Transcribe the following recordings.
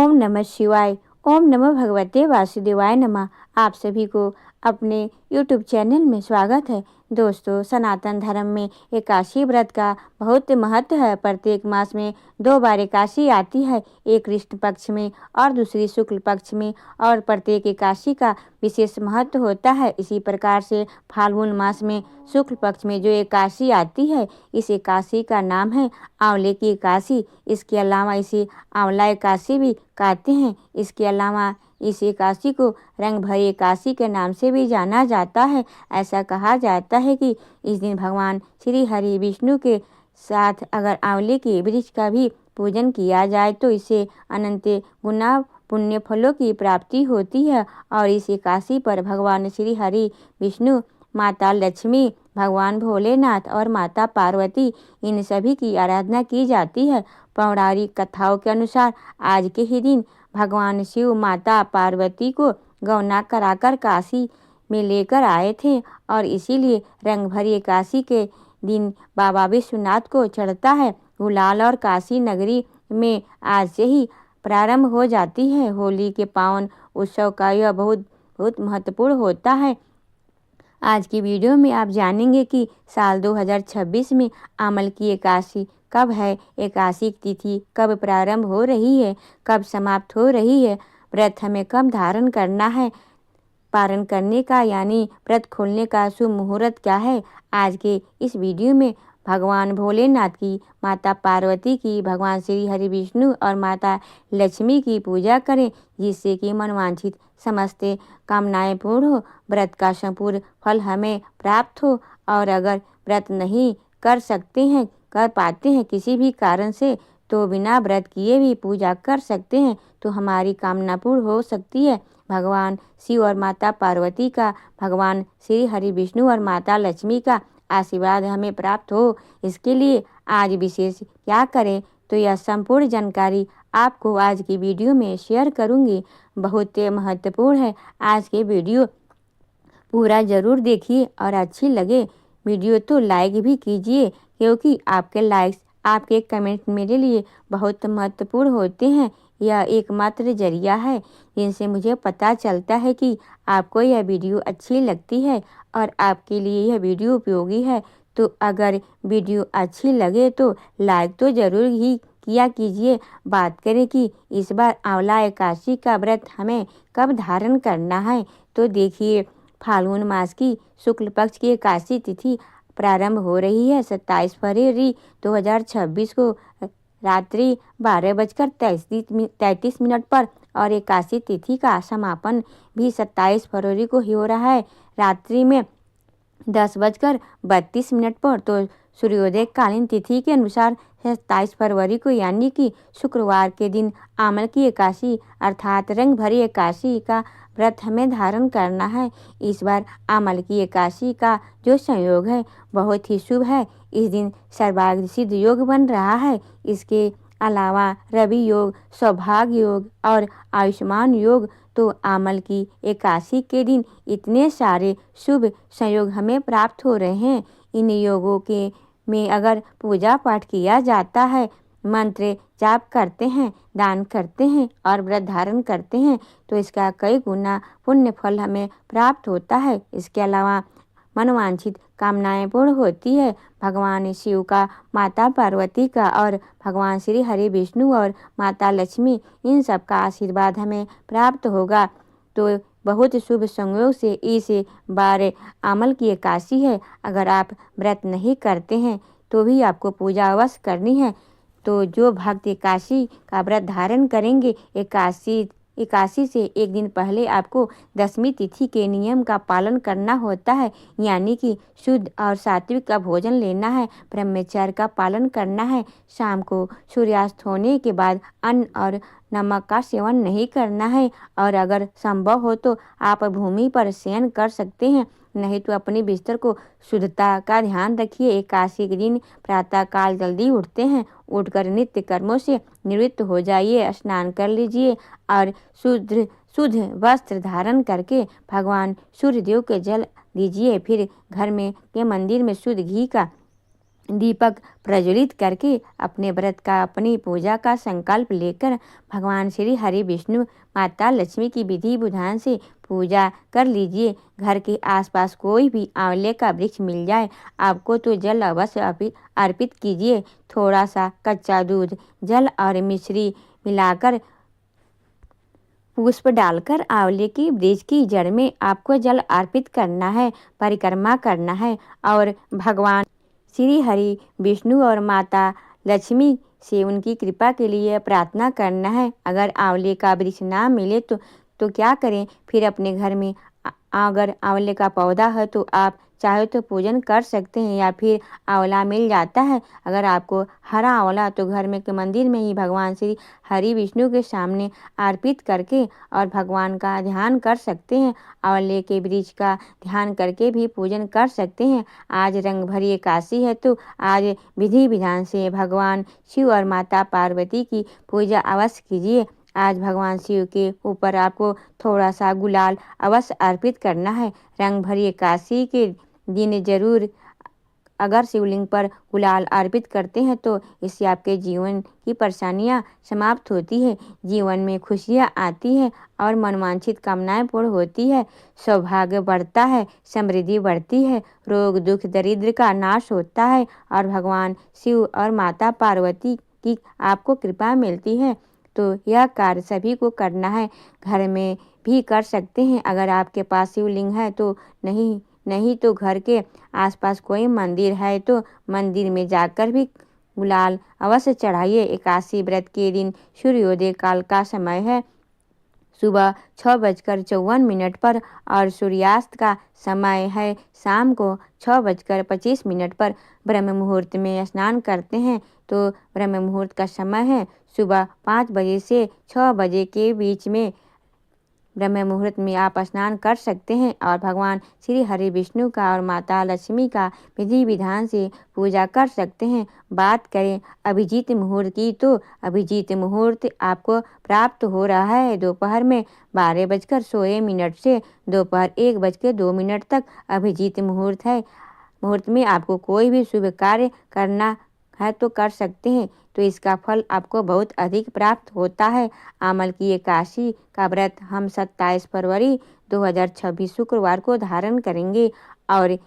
ओम नमः शिवाय। ओम नमः भगवते वासुदेवाय नमः। आप सभी को अपने YouTube चैनल में स्वागत है। दोस्तों, सनातन धर्म में एकादशी व्रत का बहुत महत्व है। प्रत्येक मास में 2 बार एकादशी आती है, एक कृष्ण पक्ष में और दूसरी शुक्ल पक्ष में, और प्रत्येक एकादशी का विशेष महत्व होता है। इसी प्रकार से फाल्गुन मास में शुक्ल पक्ष में जो एकादशी आती है, इस एकादशी का नाम है आंवले की एकादशी। इसके अलावा इसे आंवला एकादशी भी कहते हैं। इसके अलावा इस एकादशी को रंग भरी एकादशी के नाम से भी जाना जाता है। ऐसा कहा जाता है कि इस दिन भगवान श्री हरि विष्णु के साथ अगर आंवले के वृक्ष का भी पूजन किया जाए तो इससे अनंत गुना पुण्य फलों की प्राप्ति होती है। और इस एकादशी पर भगवान श्री हरि विष्णु, माता लक्ष्मी, भगवान भोलेनाथ और माता पार्वती, इन सभी की आराधना की जाती है। पौराणिक कथाओं के अनुसार आज के ही दिन भगवान शिव माता पार्वती को गौना कराकर काशी में लेकर आए थे, और इसीलिए रंग भरी एकादशी के दिन बाबा विश्वनाथ को चढ़ता है गुलाल। और काशी नगरी में आज से ही प्रारंभ हो जाती है होली के पावन उत्सव का। यह बहुत महत्वपूर्ण होता है। आज की वीडियो में आप जानेंगे कि साल 2026 में आंवल की एकादशी कब है, एकादशी तिथि कब प्रारंभ हो रही है, कब समाप्त हो रही है, व्रत हमें कब धारण करना है, पारण करने का यानी व्रत खोलने का शुभ मुहूर्त क्या है। आज के इस वीडियो में भगवान भोलेनाथ की, माता पार्वती की, भगवान श्री हरि विष्णु और माता लक्ष्मी की पूजा करें, जिससे कि मनवांछित समस्त कामनाएं पूर्ण हो, व्रत का संपूर्ण फल हमें प्राप्त हो। और अगर व्रत नहीं कर पाते हैं किसी भी कारण से, तो बिना व्रत किए भी पूजा कर सकते हैं, तो हमारी कामना पूर्ण हो सकती है। भगवान शिव और माता पार्वती का, भगवान श्री हरि विष्णु और माता लक्ष्मी का आशीर्वाद हमें प्राप्त हो, इसके लिए आज विशेष क्या करें, तो यह संपूर्ण जानकारी आपको आज की वीडियो में शेयर करूंगी। बहुत महत्वपूर्ण है। आज के वीडियो पूरा ज़रूर देखिए और अच्छी लगे वीडियो तो लाइक भी कीजिए, क्योंकि आपके लाइक्स, आपके कमेंट मेरे लिए बहुत महत्वपूर्ण होते हैं। यह एकमात्र जरिया है जिनसे मुझे पता चलता है कि आपको यह वीडियो अच्छी लगती है और आपके लिए यह वीडियो उपयोगी है। तो अगर वीडियो अच्छी लगे तो लाइक तो ज़रूर ही किया कीजिए। बात करें कि इस बार आंवला एकादशी का व्रत हमें कब धारण करना है, तो देखिए, फाल्गुन मास की शुक्ल पक्ष की एकादशी तिथि प्रारंभ हो रही है 27 फरवरी 2026 को रात्रि 12:33 पर, और एकादशी तिथि का समापन भी 27 फरवरी को ही हो रहा है रात्रि में 10:32 पर। तो सूर्योदय कालीन तिथि के अनुसार 27 फरवरी को यानी कि शुक्रवार के दिन आंवल की एकादशी अर्थात रंग भरी एकादशी का व्रत हमें धारण करना है। इस बार आंवल की एकादशी का जो संयोग है बहुत ही शुभ है। इस दिन सर्वाग्र सिद्ध योग बन रहा है। इसके अलावा रवि योग, सौभाग्य योग और आयुष्मान योग, तो आंवल की एकादशी के दिन इतने सारे शुभ संयोग हमें प्राप्त हो रहे हैं। इन योगों के में अगर पूजा पाठ किया जाता है, मंत्र जाप करते हैं, दान करते हैं और व्रत धारण करते हैं, तो इसका कई गुना पुण्य फल हमें प्राप्त होता है। इसके अलावा मनवांछित कामनाएं पूर्ण होती है। भगवान शिव का, माता पार्वती का और भगवान श्री हरि विष्णु और माता लक्ष्मी, इन सब का आशीर्वाद हमें प्राप्त होगा। तो बहुत शुभ संयोग से इस बार आंवल की एकादशी है। अगर आप व्रत नहीं करते हैं तो भी आपको पूजा अवश्य करनी है। तो जो भक्त एकादशी का व्रत धारण करेंगे, एकादशी से एक दिन पहले आपको दशमी तिथि के नियम का पालन करना होता है, यानी कि शुद्ध और सात्विक का भोजन लेना है, ब्रह्मचर्य का पालन करना है, शाम को सूर्यास्त होने के बाद अन्न और नमक का सेवन नहीं करना है, और अगर संभव हो तो आप भूमि पर शयन कर सकते हैं, नहीं तो अपने बिस्तर को शुद्धता का ध्यान रखिए। एकादशी के दिन प्रातः काल जल्दी उठते हैं, उठकर नित्य कर्मों से निवृत्त हो जाइए, स्नान कर लीजिए और शुद्ध वस्त्र धारण करके भगवान सूर्यदेव के जल दीजिए। फिर घर में के मंदिर में शुद्ध घी का दीपक प्रज्वलित करके अपने व्रत का, अपनी पूजा का संकल्प लेकर भगवान श्री हरि विष्णु माता लक्ष्मी की विधि विधान से पूजा कर लीजिए। घर के आसपास कोई भी आंवले का वृक्ष मिल जाए आपको तो जल अवश्य अर्पित कीजिए। थोड़ा सा कच्चा दूध, जल और मिश्री मिलाकर, पुष्प डालकर आंवले की वृक्ष की जड़ में आपको जल अर्पित करना है, परिक्रमा करना है और भगवान श्री हरि विष्णु और माता लक्ष्मी से उनकी कृपा के लिए प्रार्थना करना है। अगर आंवले का वृक्ष ना मिले तो क्या करें, फिर अपने घर में अगर आंवले का पौधा है तो आप चाहे तो पूजन कर सकते हैं, या फिर आंवला मिल जाता है अगर आपको हरा आंवला, तो घर में के मंदिर में ही भगवान श्री हरि विष्णु के सामने अर्पित करके और भगवान का ध्यान कर सकते हैं। आंवले के वृक्ष का ध्यान करके भी पूजन कर सकते हैं। आज रंग भरी एकादशी है तो आज विधि विधान से भगवान शिव और माता पार्वती की पूजा अवश्य कीजिए। आज भगवान शिव के ऊपर आपको थोड़ा सा गुलाल अवश्य अर्पित करना है। रंग भरी एकादशी के दिन जरूर अगर शिवलिंग पर गुलाल अर्पित करते हैं तो इससे आपके जीवन की परेशानियां समाप्त होती है, जीवन में खुशियां आती है और मनवांछित कामनाएं पूर्ण होती है, सौभाग्य बढ़ता है, समृद्धि बढ़ती है, रोग दुख दरिद्र का नाश होता है और भगवान शिव और माता पार्वती की आपको कृपा मिलती है। तो यह कार्य सभी को करना है, घर में भी कर सकते हैं अगर आपके पास शिवलिंग है तो, नहीं तो घर के आसपास कोई मंदिर है तो मंदिर में जाकर भी गुलाल अवश्य चढ़ाइए। एकादशी व्रत के दिन सूर्योदय काल का समय है सुबह 6:54 पर और सूर्यास्त का समय है शाम को 6:25 पर। ब्रह्म मुहूर्त में स्नान करते हैं तो ब्रह्म मुहूर्त का समय है सुबह 5 बजे से 6 बजे के बीच में। ब्रह्म मुहूर्त में आप स्नान कर सकते हैं और भगवान श्री हरि विष्णु का और माता लक्ष्मी का विधि विधान से पूजा कर सकते हैं। बात करें अभिजीत मुहूर्त की तो अभिजीत मुहूर्त आपको प्राप्त हो रहा है दोपहर में 12:16 से दोपहर 1:02 तक अभिजीत मुहूर्त है। मुहूर्त में आपको कोई भी शुभ कार्य करना है तो कर सकते हैं, तो इसका फल आपको बहुत अधिक प्राप्त होता है। आमल की एकादशी का व्रत हम 27 फरवरी 2026 शुक्रवार को धारण करेंगे और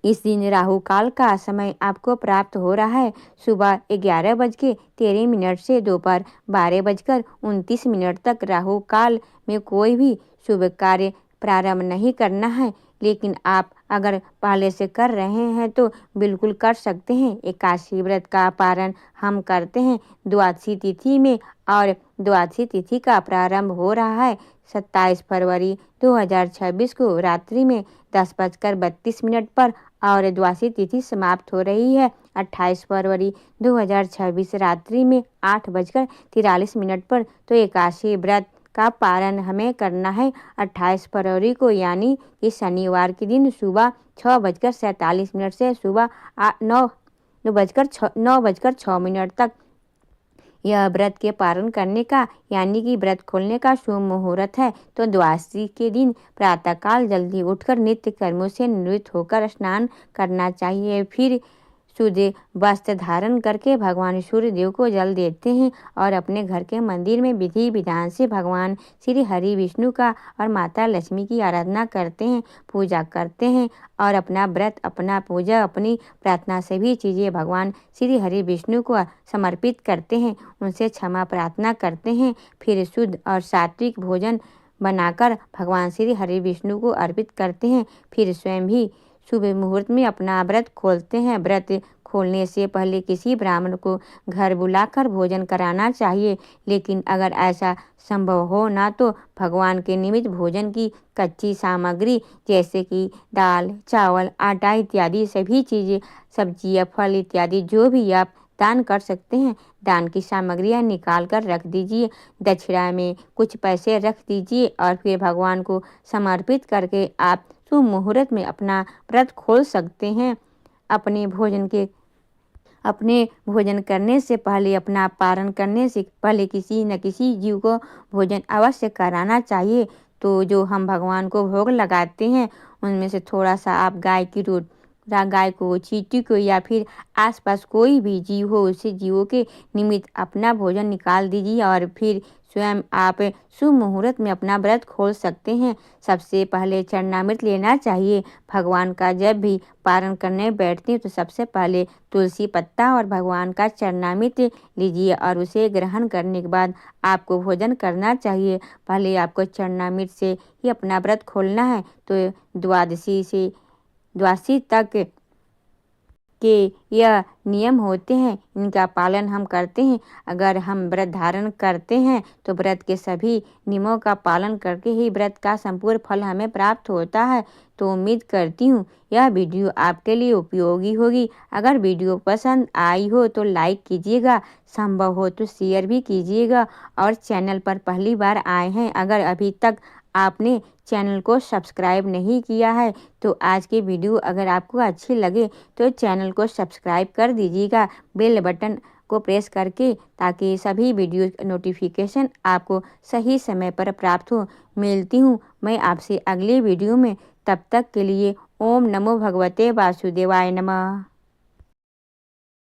इस दिन राहु काल का समय आपको प्राप्त हो रहा है सुबह 11:13 से दोपहर 12:29 तक। राहु काल में कोई भी शुभ कार्य प्रारंभ नहीं करना है, लेकिन आप अगर पहले से कर रहे हैं तो बिल्कुल कर सकते हैं। एकादशी व्रत का पारण हम करते हैं द्वादशी तिथि में और द्वादशी तिथि का प्रारंभ हो रहा है 27 फरवरी 2026 को रात्रि में 10:32 पर और द्वादशी तिथि समाप्त हो रही है 28 फरवरी 2026 रात्रि में 8:43 पर। तो एकादशी व्रत का पारण हमें करना है 28 फरवरी को, यानी कि शनिवार के दिन सुबह 6:47 से सुबह 9:06 तक। यह व्रत के पारण करने का यानी कि व्रत खोलने का शुभ मुहूर्त है। तो द्वादशी के दिन प्रातःकाल जल्दी उठकर नित्य कर्मों से निवृत्त होकर स्नान करना चाहिए। फिर शुद्ध वस्त्र धारण करके भगवान सूर्य देव को जल देते हैं और अपने घर के मंदिर में विधि विधान से भगवान श्री हरि विष्णु का और माता लक्ष्मी की आराधना करते हैं, पूजा करते हैं और अपना व्रत, अपना पूजा, अपनी प्रार्थना सभी चीज़ें भगवान श्री हरि विष्णु को समर्पित करते हैं, उनसे क्षमा प्रार्थना करते हैं। फिर शुद्ध और सात्विक भोजन बनाकर भगवान श्री हरि विष्णु को अर्पित करते हैं। फिर स्वयं भी शुभ मुहूर्त में अपना व्रत खोलते हैं। व्रत खोलने से पहले किसी ब्राह्मण को घर बुलाकर भोजन कराना चाहिए, लेकिन अगर ऐसा संभव हो ना तो भगवान के निमित्त भोजन की कच्ची सामग्री जैसे कि दाल, चावल, आटा इत्यादि सभी चीज़ें, सब्जियां, फल इत्यादि जो भी आप दान कर सकते हैं, दान की सामग्रियां निकाल कर रख दीजिए। दक्षिणा में कुछ पैसे रख दीजिए और फिर भगवान को समर्पित करके आप शुभ मुहूर्त में अपना व्रत खोल सकते हैं। अपने भोजन करने से पहले, अपना पारण करने से पहले किसी न किसी जीव को भोजन अवश्य कराना चाहिए। तो जो हम भगवान को भोग लगाते हैं उनमें से थोड़ा सा आप गाय की गाय को, चींटी को या फिर आसपास कोई भी जीव हो उसे जीवों के निमित्त अपना भोजन निकाल दीजिए और फिर स्वयं आप शुभ मुहूर्त में अपना व्रत खोल सकते हैं। सबसे पहले चरणामृत लेना चाहिए। भगवान का जब भी पारण करने बैठते हैं तो सबसे पहले तुलसी पत्ता और भगवान का चरणामृत लीजिए और उसे ग्रहण करने के बाद आपको भोजन करना चाहिए। पहले आपको चरणामृत से ही अपना व्रत खोलना है। तो द्वादशी तक के यह नियम होते हैं, इनका पालन हम करते हैं। अगर हम व्रत धारण करते हैं तो व्रत के सभी नियमों का पालन करके ही व्रत का संपूर्ण फल हमें प्राप्त होता है। तो उम्मीद करती हूँ यह वीडियो आपके लिए उपयोगी होगी। अगर वीडियो पसंद आई हो तो लाइक कीजिएगा, संभव हो तो शेयर भी कीजिएगा और चैनल पर पहली बार आए हैं अगर अभी तक आपने चैनल को सब्सक्राइब नहीं किया है तो आज की वीडियो अगर आपको अच्छी लगे तो चैनल को सब्सक्राइब कर दीजिएगा बेल बटन को प्रेस करके, ताकि सभी वीडियो नोटिफिकेशन आपको सही समय पर प्राप्त हो। मिलती हूँ मैं आपसे अगली वीडियो में, तब तक के लिए ओम नमो भगवते वासुदेवाय नमः।